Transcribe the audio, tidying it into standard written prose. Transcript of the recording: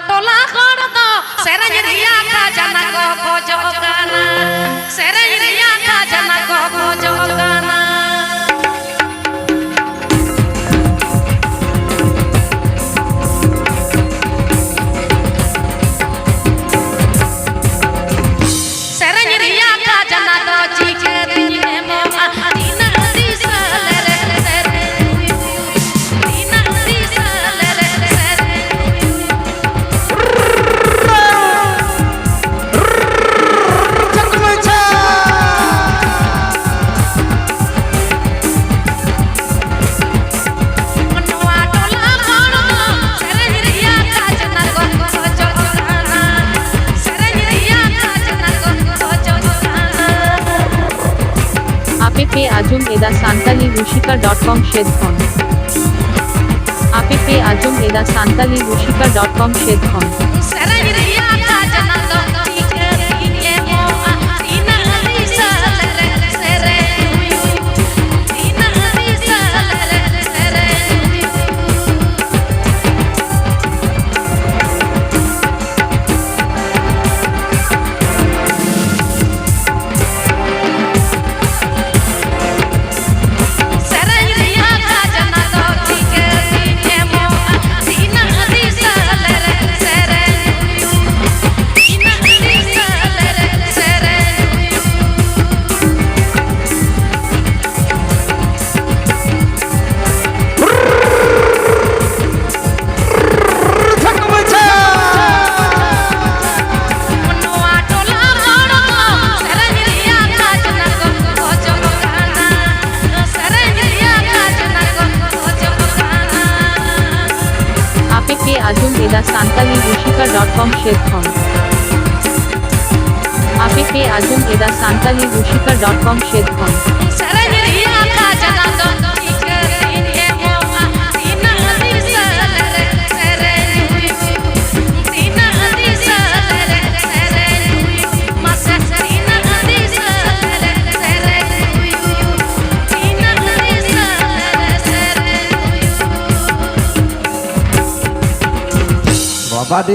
टोला कर दो सेरंज रिया का जना को खोजो गाना सेरंज रिया का जना को खोजो गाना सेरंज रिया का जना को चीखे दिए मोआ दीना दिसा ले रे सेरे दीना दिसा ले रे सेरे मनवा टोला कर दो सेरंज रिया का जना को खोजो गाना सेरंज रिया का जना को खोजो गाना APP Ajum Eda Santali Rushika.com Shedkhon APP Ajum Eda Santali Rushika.com Shedkhon सेरंज रिया का जना को चीखे दिए मोआ दीना दिसा ले रे सेरे दीना दिसा ले रे सेरे सेरंज रिया का जना को चीखे दिए मोआ दीना दिसा ले रे सेरे दीना दिसा ले रे सेरे मनवा टोला कर दो सेरंज रिया का जना को खोजो गाना सेरंज रिया का जना को खोजो गाना APP Ajum Eda Santali Rushika.com Shedkhon APP Ajum Eda Santali Rushika.com Shedkhon सेरंज रिया का जना को चीखे दिए मोआ दीना दिसा ले रे सेरे दीना दिसा ले रे सेरे मसे दीना दिसा ले रे सेरे दीना दिसा ले रे सेरे बाबा दे